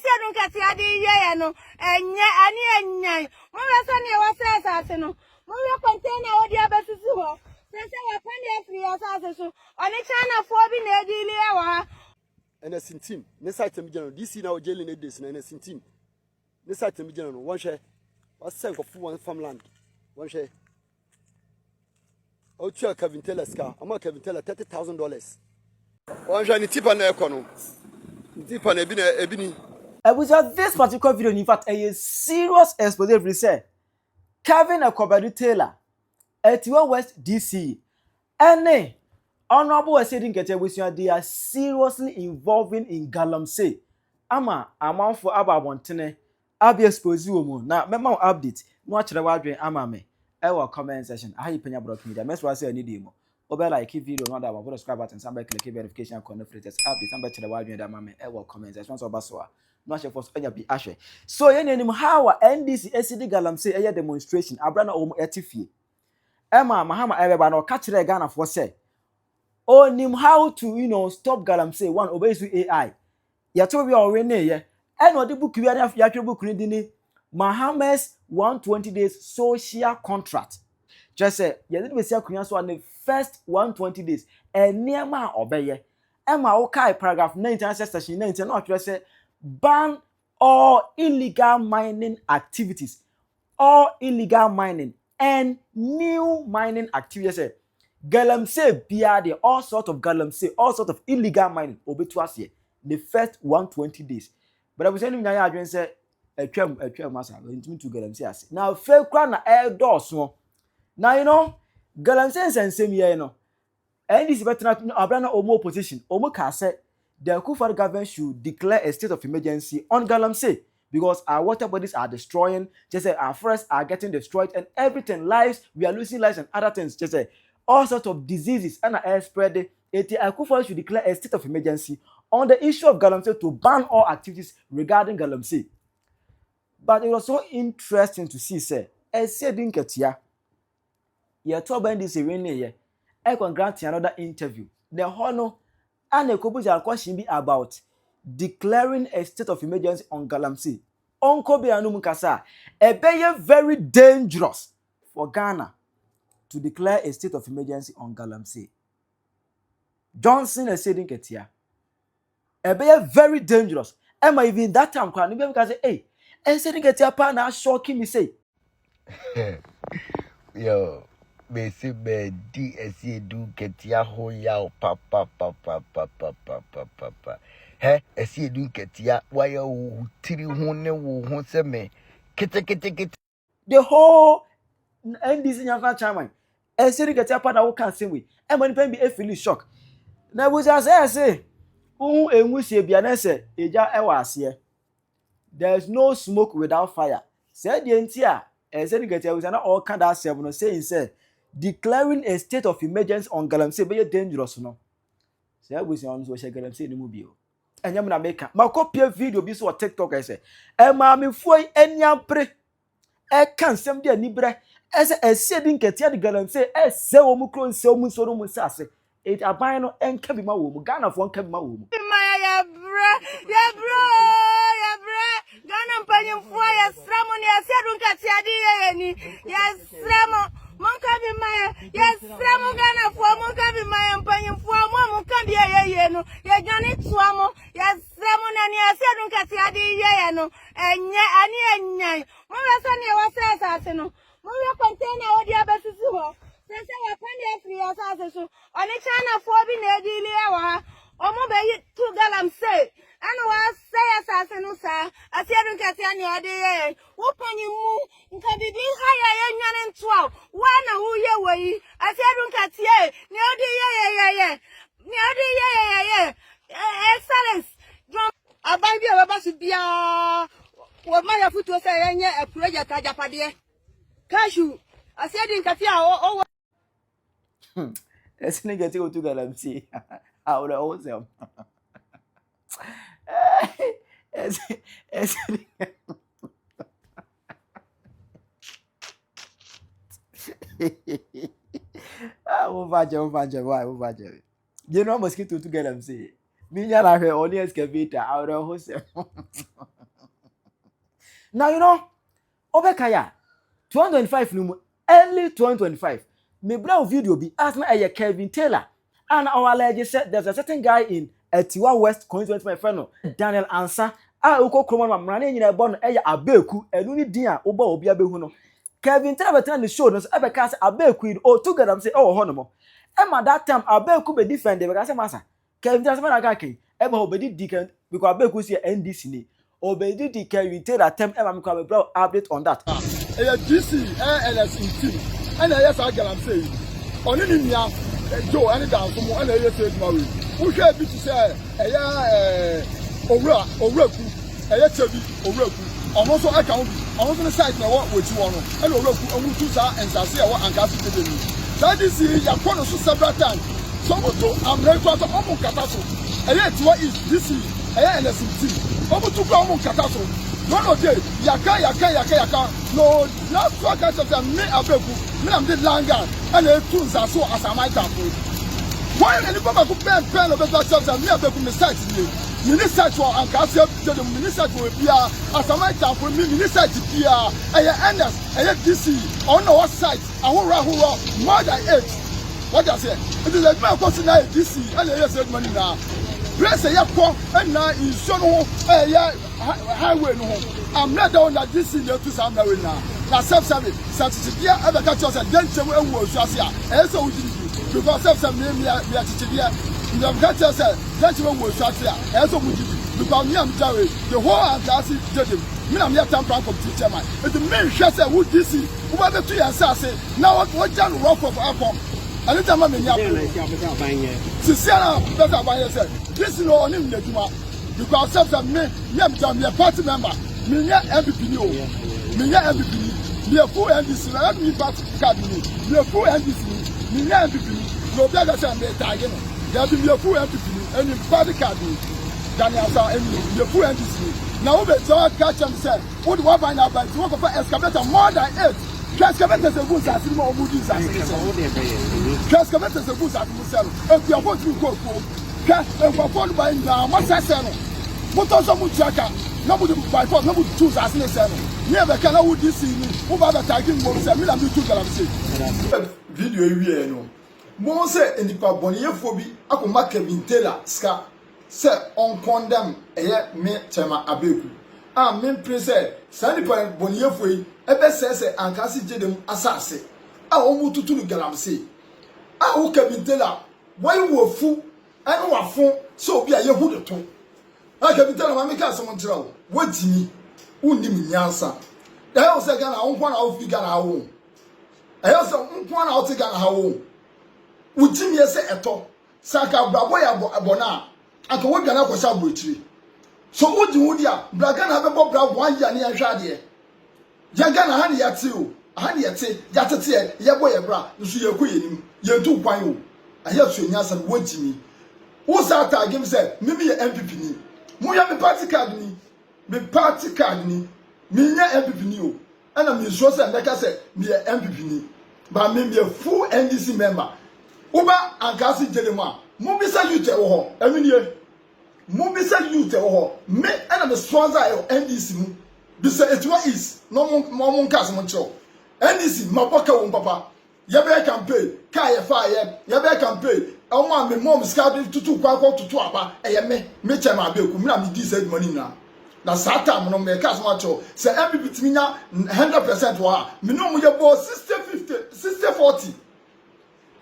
Asiedu Nketiah di ye no enye ani enyan mo wesa ne wasa asase no mo we container odi abesisi ho se wa pan free asase so oni China fo bi na edili e wa NDC team ne site me general DC na o jeli ne days na NDC team ne site me general one share was sell for one farmland one share o tua Kevin Taylor ska ama Kevin Taylor $30,000 one share ni tipa na ekono tipa na ebini was this particular video in fact a serious explosive say Kevin Atiwa Taylor Atiwa West DCE and Honorable Asiedu Nketiah they are seriously involving in Galamsey ama amount for ababontene abi expose wo na mema update no akere wadwen ama me comment section ahi Penyah block media mess wa say ani dey mo obe like video no that one subscribe button somebody click verification and connect latest update somebody akere wadwen da ama me comment section so ba so no share for anya bi ahwe so yen enim how NDC Asiedu Galamsey eye demonstration abrana omo etifie mahama ebeba no ka kire Ghana for say onim how to stop Galamsey one obey to AI ya to be already ye and no the book we ya twa book ni ni Mahamas 120 days social contract just say ye dey be see akunya so the first 120 days eniema obeye ema wo kai paragraph 19 section 19 no twa say ban all illegal mining activities all illegal mining and new mining activities Galamsey biade all sort of Galamsey all sort of illegal mining obetu ase the first 120 days but I was saying nyanya adwen say atwam asa ntimi to Galamsey ase now fake kwa na eldos no now Galamsey sensem ye no NDC betena abrana omo opposition omo ka say the Akufo government should declare a state of emergency on Galamsey because our water bodies are destroying, just say our forests are getting destroyed and everything, lives, we are losing lives and other things, just say all sorts of diseases and air spread. Akufo should declare a state of emergency on the issue of Galamsey to ban all activities regarding Galamsey. But it was so interesting to see, say, Asiedu Nketiah, ye told NDC winning ye, I can grant another interview. The honor and a couple question be about declaring a state of emergency on Galamsey. Onko be anum kasa, be very dangerous for Ghana to declare a state of emergency on Galamsey. Johnson Asiedu Nketiah, be very dangerous. Am I even that time crying? Because say, hey, Asiedu Nketiah pa na shocking me say. Yo, me si me di Asiedu Nketiah ho ya papa. He Asiedu Nketiah why o tiri ho ne wo ho se me kete. The whole NDC National Chairman Asiedu Nketiah pa na wo kan same way. E man pen be e feel shock. Na we just say enwusie bia na se eja e wa ase. There is no smoke without fire. Say the entia Asiedu Nketiah we na all kind that self no saying say declaring a state of emergency on Galamsey be dangerous no. Say we say on so share Galamsey ni mu bi o. Enyam na make ma copy video bi so on TikTok I say e ma me foi eniapre e kan sem de anibre e say Asiedu Nketiah de Galamsey e se wo mu kro nse wo mu so no mu sase it aban no enka bi ma wo mu Ghana fo enka bi ma wo mu ya bro Ghana mpanyimfo ya sramo ni Asiedu Nketiah di ye ni ya sramo monka bi ma ya sramo Ghana fo monka bi ma mpanyimfo mo monka bi ye no ya dwane tuamo ya sramo na ni Asiedu Nketiah di ye no enye ani enyan mo wesa ni wasa asase no mo we container odi abesisi ho se wa pan free asase so oni China fo bi na edili e wa omo be to Galamsey anu wa say asase no sa Asiedu Nketiah ni odi ye wo panyimu nka bibi haya ye nwane ntoa wa na hu ye wei Asiedu Nketiah ni odi ye ni odi ye excellence aban bi e ba su bia wo ma ya futu say yenye e project ajapade cashew Asiedu Nketiah o Asiedu Nketiah to Galamsey out of them. Why? You know mosquito to Galamsey. Me ya la he only excavator out of them. Now you know, Obekaya 2025 no early 2025. Me brown video be ask me Kevin Taylor. And our lady said there's a certain guy in Atiwa West constituency my friend Daniel Ansa. Uko kroma mrane nyina ebo no abeku enu ni din a oba obi abehu no. Kevin Taylor betan the show no ebeka say abeku o together say oh ho no mo. Emma that time abeku be defend because say masa. Kevin Taylor say na ga ken eba obedi diken because abeku say NDC ni. Obedi di Kevin Taylor attempt eba me kwa bro update on that. DC NLS team and yes Galamsey oni ni nia Joe and down from and yes Edmari who share be to say owuraku chebi owuraku almost account almost the site na what with you on and owuraku omu tu sa ensase e wa ankasi tebe ni that this ya kono so several times so to amreto to omu kata so Atiwa East DCE NLS team omu tu ko omu kata so no day yaka no last one kind of me abeku me am the langa and e tun za so asama itapo why any baba go pen over church me abeku me site ni site for ankase de me site for bia asama itapo me site bia NS DC on our site ahora more than 8 what I say it is like me question na DC and yes money na press ya ko na inso no highway no I'm not down that this is the to sound now na self-service certificate ebe ka chose den chem ewu osuase a so we because self-service me certificate the ka chose den chem ewu osuase a so we because me am jawe the whole Angassi judge me am here tamper committee chairman it the main share say who this who ba be to yan say now what jan rock of apple and time me nya sisiana better by say this no oni me aduma because self-service me am jam me party member me nya MVP o me nya MVP me full NDC na me party card me full NDC me nya MVP no be ga say me tag no there be me full MVP and party card Daniel Sa me full NDC na we be talk catch am say what do we find out by work of excavator more than 8 excavator se boost as mo obu dis as excavator se boost as mo sell if you want to go ka e go for by na mo say no mo to so mo chaka na mo by force na mo choose as ne say no never can I would this ni who ba be tagging mo say me na me to Galamsey video ewie no mo say enipa boniyefo bi akoma Kevin Taylor ska say on condemn me tema abeku me prese sani pa boniyefo yi ebe say ankasi jedem asase omu tutulu Galamsey wo Kevin Taylor why wo fu anu wafo so obi a yehu de to Kevin Taylor ma me ka so mo ntira wo wajimi unim nyansa da yo se Ghana onkwa na wo fi Ghana wo ayo se onkwa na wo ti Ghana wo wujimi ese eto saka brabo ya abona aka wo Ghana ko sha boetiri so wudi wudi a braga na be bo brabo 1 year ne ya hwa de ya Ghana ha ne ya ti o ha ne ya ti ya tete ye bo ye bra nso ye ko yenim ye ntu kwan o ayo so nyansa wajimi wo sa ta game say mimi ye MVP ni mo ya me party card ni me nya MVP ni o ana me so say ndeka say me ye MVP ni ba me be full NDC member uba Angassi jedema mo bi say youth e wo ho aminie mo bi say youth e wo ho me ana me sponsor e NDC mu bi say Atiwa East no mo nkas mo ncho NDC maboka wo papa ye be campaign ka ye fa ye be campaign ọmọ mi mom scouting tutu kwa tutu aba eye me chema abeku me na me di said money na sata mo no me ka so macho se MVP timinya 100% wa me no mo ye bo 60-40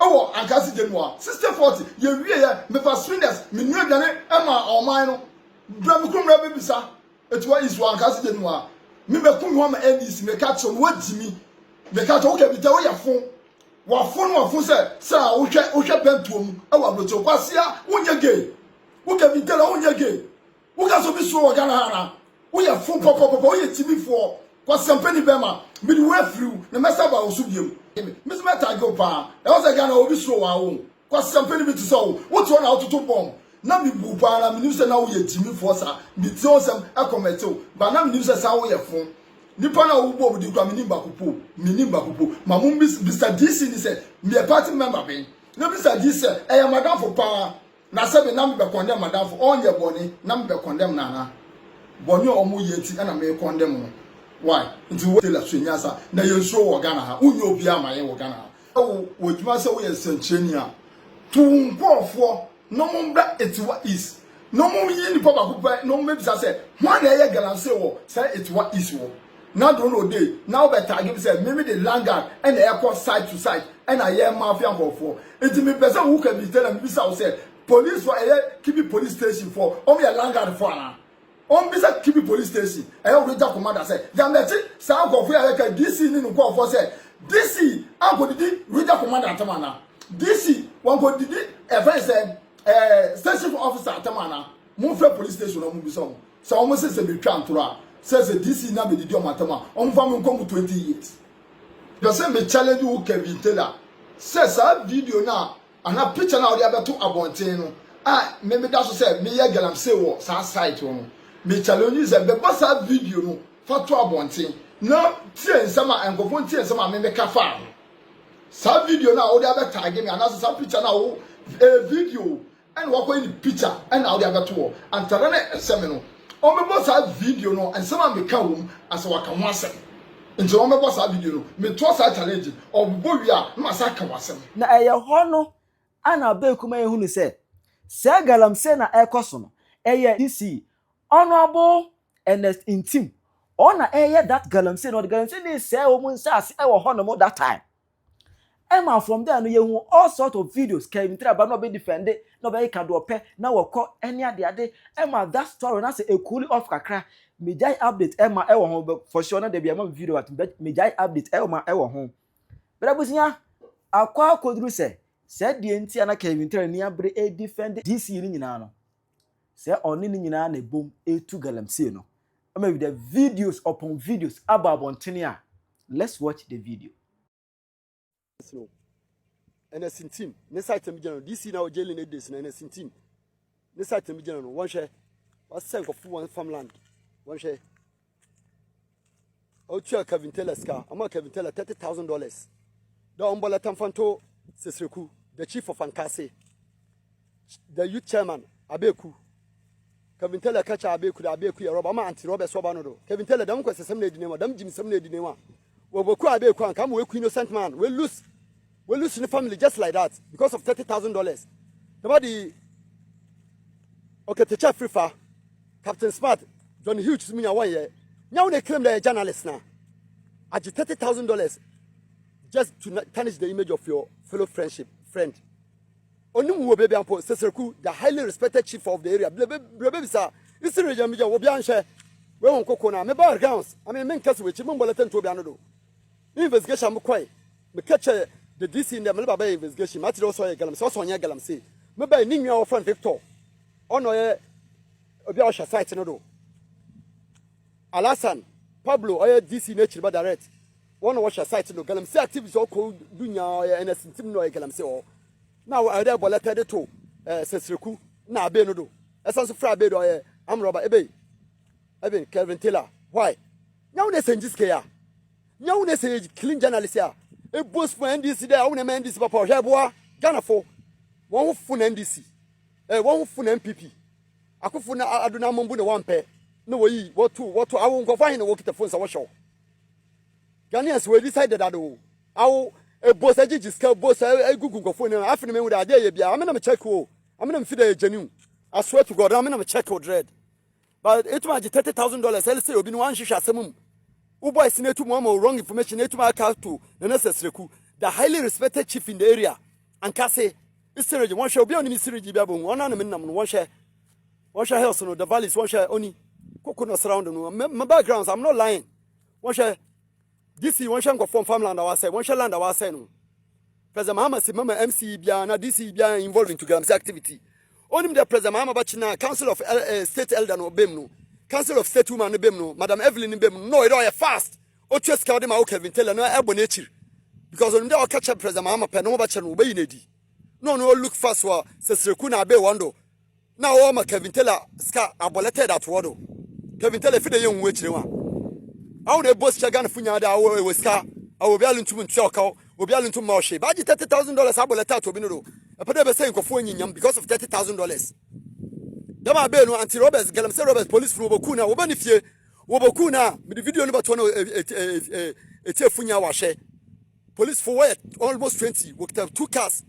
owo Angassi Jenua 60-40 ye wie ye me fa swinders me nu adwane ema oman no bra me kumra be bisa Atiwa East wa Angassi Jenua me be kum ho ma NDC me ka cho wo jimi me ka cho wo ke bi te wo ya fon wa fun say wo hwe pentuom awa brocho kwasia wonye gay wo Kevin Taylor wonye gay wo ka so bi so wo Ghana hana wo ye fun popo wo ye tibifo kwa sampani bema me di we free na mesa ba wo so biem me se meta go pa e wo say Ghana wo bi so wa wo kwa sampani bi to so wo to na ototo bom na mi bu pa na me ni say na wo ye tibifo sa bi ti o sam e commento ba na me ni say sa wo ye fun nipa na wo bo di kwa minimba kupo ma mum Mr. DC ni say me party member ben no Mr. DC e madam for pa na say be na me be condemn madam for onye boni na me be condemn na boni o mu yeti na me condemn no Why? Into what Taylor Sunyasa, na you show Ghana, who you be a my Ghana. Oh, would you must say we are Centrania? To go for no more it's what is. No more in the papa, no maybe I said, one day Galamsey say it's what is war. Now don't know day. Now better give say maybe the landguard and the airport side to side and I hear mafia for. It's me person who can be telling me say police for a keep police station for only a landguard for now. On bisa keep police station. I already commander say Yameti sound of where I DC in go for say DC I go the regional commander Tamana. DC one go did a say station officer Tamana. Move police station on Mubison. So almost says a bit says the DC na be the matama on family come 20 years. The same challenge who can be Taylor. Says that video now and a picture now the other two abontain. Ah, maybe that's say me ya Galamsey wo sa site one. Me challenge is the boss that video no for to abontain. No tie nsama engofon tie nsama me make fa. Sa video now all the other tag me and that's some picture now a video and what going the picture and now the other two and tarane semino. On me boss that video no and some me ka wom as waka wasem. Nti on me boss that video no me to sa challenge or bo wi a na sa ka wasem. Na eye ho no ana be kuma ehunu se Galamsey na ekoso no eye DC honorable Ernest Intim ona eye that Galamsey no the Galamsey dey say omun say e wo ho no that time. Emma from there no yehu all sort of videos came try but no be defend no be ka do ope na wo ko any ade Emma that story na say e cool off kakra mejai update Emma e wo ho for sure na dey be am video at mejai update Emma e wo ho bra busia akwa kodru say said the enti ana Kevin Tell ni abre e defend DC ni nyina no say oni ni nyina na bom e tu Galamsey no maybe the videos upon videos about Bontenia. Let's watch the video. No. NDC team. Ne site me general DC na o jail in this na NDC team. Ne site me general one share. Was sell for one farmland. One share. O tua Kevin Taylor ska. Ama Kevin Taylor $30,000. Da ombola tamfanto Sesreku, the chief of Ankase. The youth chairman Abeku. Kevin Taylor catch Abeku ya roba ma anti Robert Sobanodo. Kevin Taylor dam kwese semne di nema, dam Jim semne di nema. We boku Abeku an kam we ku innocent man. We lose in the family just like that because of $30,000. The body okay the chef Frifa, Captain Smart, John Hughes me 1 year. Now they claim they're a journalist now. At $30,000 just to tarnish the image of your fellow friend. Onimu baby ampo Sesreku, the highly respected chief of the area. Baby sir, this is region media will be answer. We won't cook on me bar grounds. I mean, men cast with Chimon Bulletin to Biano. Investigation Mukwai. Me catch the DC in the Melba investigation. Matthew also a Galamsey, also on Galamsey. Maybe Ning your friend Victor. On a Biasha site in Odo. Alasan, Pablo, or DC nature by direct. One watch a site no Galamsey activities all called Dunya and a Sintimno Galamsey or now I there bolleted to Sesreku, now Benodo. As also Frabe or I'm Robert Ebe Kevin Taylor. Why? Now they send this care. Now they say clean journalist here. A boss for NDC there, own NDC Papa Herboa, Ghana for one fun NDC, one fun MPP. I could fun Aduna Mumbu one pair. No way, what two, I won't go find a walk at the phone. Show. Ghanaians were decided that our boss, I just tell boss, I Google phone, after me with a day. I'm going to check who I'm going to feed a genuine. I swear to God, I'm going to check who dread. But it was $30,000. I'll say, Obin one shisha semum. Ubo is to more wrong information, to my account to the necessary. The highly respected chief in the area. And Kase, this is one shall be on the mystery, one on a minimum, one share house on the valleys, one share only coconut surrounding my backgrounds. I'm not lying. One share. DC one shall go from farmland. I say one shall land. I say no. President Mahama said, Mama MC Biana, DC Biana involved into Galamsey activity. Only the President Mahama Bachina, Council of State Elder no Bemno, Council of State Woman no Bemno, Madam Evelyn Bemno, no, it all fast. O just called him out, Kevin Taylor, no nature. Because on the catch up President Mahama Pen, no Bachan obey Nedi. No, look fast for Sesrekuna Bay Wando. Now, all my Kevin Taylor, Ska, aboleted at Wado. Kevin Taylor, for the young witch. How the boss Chagan Funya, I was Ska, I will be able to Choko, will be able to Moshe. But $30,000 aboleted to Bino. I put up a saying for because of $30,000. Dama Beno anti Roberts, Galamsey Roberts, police from Bokuna, Obanifie, Woboku na the video no bato no etefunya wa hye. Police for what almost 20 worked have 2 cars.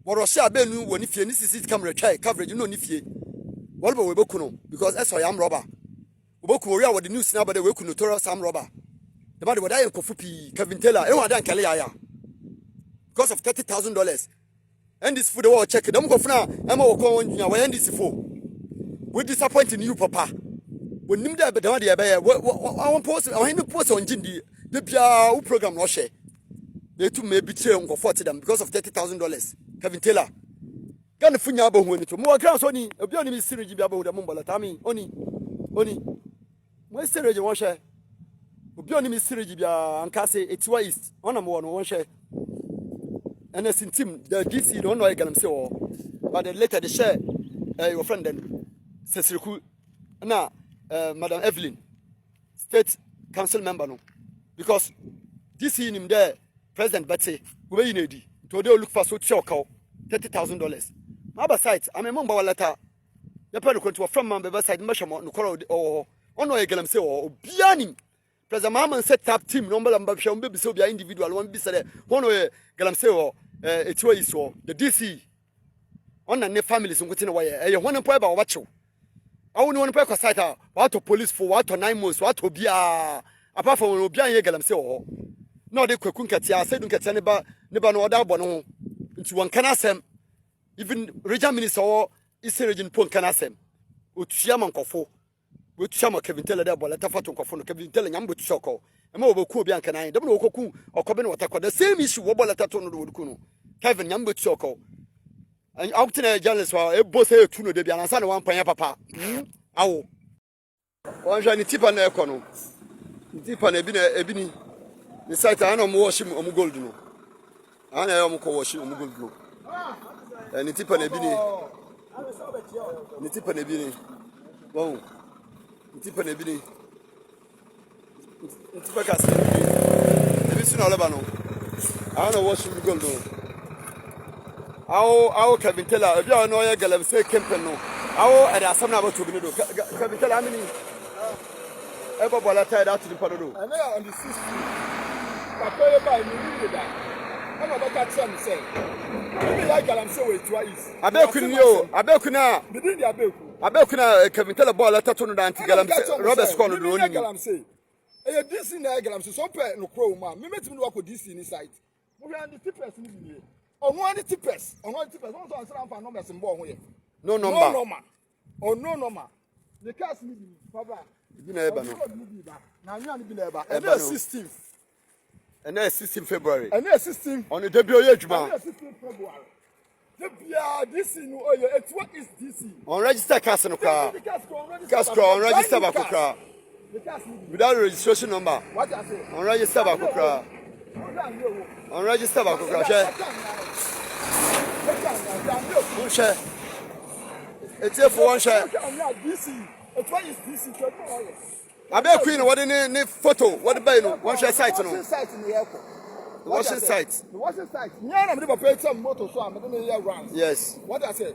Warosha abenu woni fie ni CCTV camera try coverage no ni fie. Wolbo woboku no because that's why I'm robber. Woboku wori a the news na but we ku notorious am robber. The man would die kofu pi Kevin Taylor e wada nkele ya because of $30,000. And this food all check them go na Emma wo kon nya we NDC for. We disappointing you papa. When nim da be dem dey be I want post I want post on jindi the bia wo program no share. They too may betray on 40 them because of $30,000. Kevin Taylor. Can funya abo hu ni to. Mo kra so ni obi oni mi siriji bia abo hu mo mbola tami oni. Mo siriji won share. Obi oni mi siriji bia ankase Atiwa East. Ona mo won share. NDC team the DC don't know Galamsey or but later they share your friend then Sesriku na Madam Evelyn state council member no because DC in him there President Betty we need to they look for so choke $30,000 my site I'm a member letter you pay the from member side measurement no call or ono Galamsey or bianim President Mama set up team number and be so be individual one be said one way Galamsey or Atiwa East the DC on the families in why one point about watch you. I won't want to pay site what to police for what to 9 months what to be apart from Obia Galamsey no they could Nketiah Asiedu Nketiah never no other bono into one canasem even region minister or Eastern region pon canasem Uchiaman Kofo with Chama Kevin Taylor there, but let us phone Kevin Taylor Yambo Choko. And more cool Bianca, I don't know Koku or Coben or the same issue, what let us know Kevin Yambo Choko. And out in a journalist while both say to the Bianca, one Penyah papa. Ow. One shiny tip on the econo. Tip on ebony. The site I know washing Omugoldo. I know washing Omugoldo. And the tip on ebony. The tip on ebony. Wow. Ntipa na bini ntipa ka se ebi sunu oleba no I no wash the gold no awo Kevin Taylor ebi a no ye Galamsey campaign no awo e da asam na about obi no do Kevin Taylor amini e bobola tie that to the padodo and now on the 60 papa e ba ni da I'm about to tell me say maybe like Galamsey we Atiwa East abekun yo abekuna bidin di abeku abekuna Kevin Taylor ball letter to no anti Galamsey Robert Scott no ni Galamsey e DC na Galamsey so pe no kro ma me metimi no wako DC ni site mo hwe and tipers ni bi onu and tipers on so answer am numbers mbo ho ye no number no number the cast ni bi baba bi na eba no na anwa ni bi na eba and 16th and 16 February and 16 on the debut oye adwuma 16 February this in Atiwa East DC on register cast no car cast on register bakokra without registration number what I say on register bakokra on register bakokra share it's for one share DC Atiwa East DC abe queen what any photo what buy no one share site no site in the airport washing site yeah na me dey pay some motor so am dey here round yes what I say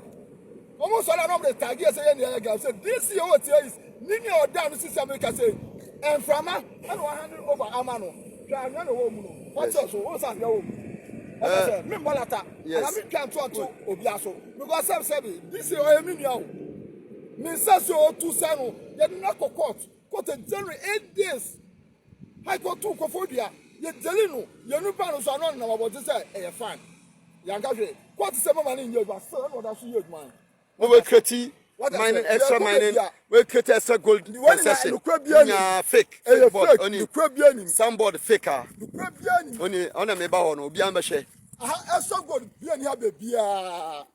almost all of the tag here say any girl say this year what is nini or down this America say and from and 100 over amano try na no home no what else so say no me molata and I me can to obi aso because some say this year me nua me say so to say no you not court January 8 days high court to Kofodia ye delino ye nu pa no so no na about say e fine yanka hwe court say mama ni nyewa so no da so ye man we create mining extra mining we create extra gold concession nya fake board oni somebody faker oni ona me ba ho no obi an be hwe extra gold bi ani ha be bia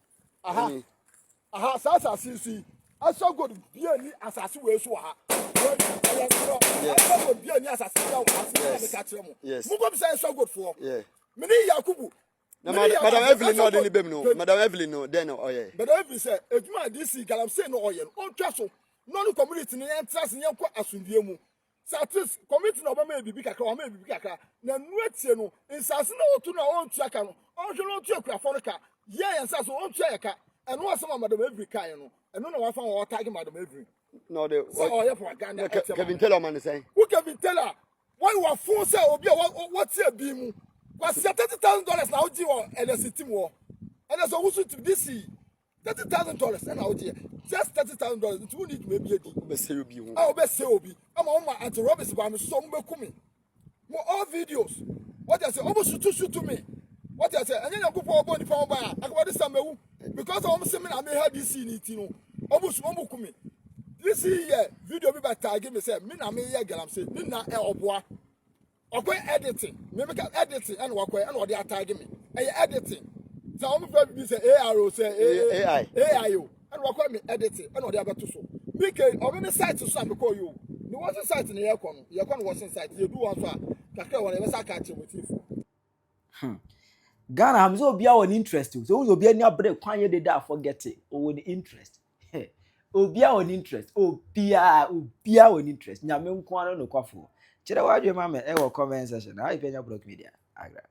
sa sisi extra gold bi ani asase we so ha yes. Mugom say so good for. Yeah. Mini Yakubu. Madam Evelyn no dey libem no. Madam Evelyn no dey no oye. Madam Evelyn say ejuma DC Galamsey no oye. On twa so. No no community ni entrance ni enko asundie mu. Satis community no ba ma bibi kakra, o ma bibi kakra. Na nu atie no, insase na otu na on tua ka no. On hwe no tua kura for ka. Ye yensa so on tua ka. Eno asema Madam Evelyn kan no. Eno na wa fa wa tag Madam Evelyn. No, the Oh, yeah, for Ghana. Kevin Taylor man is saying. Who Kevin Taylor? Why you are forced to be what's your beam? Was $30,000 now, NDC team war. And as a who to DC $30,000 and out here. Just $30,000. It will need maybe a Be I'll be Seobi. I'm on my Auntie Roberts by me, so coming. More all videos. What I say, almost shoot to me. What I say, and then I go for a body power bar. I got this summer because I'm saying I may have this in it, you know. Almost one book me. This year, video be by tagging me, say, Mina may ya Galamsey, Mina El Bois. Or go editing. Maybe editing and walk away and what they are tagging me. And editing. So I'm going to say ARO, say AI, and walk away me editing and what they are about to show. Because I'm in the site to some call you. The wasn't site in the aircon. Your con wasn't site. You do one. Whatever I catch you with you. Ghana hamzo obia won interest so we obia ni abre kwan ye dey da forget it o won interest obia won interest obia won interest nyame nko ano no kwafo kire wadwe ma me e wo comment section ha Penyah Block Media agra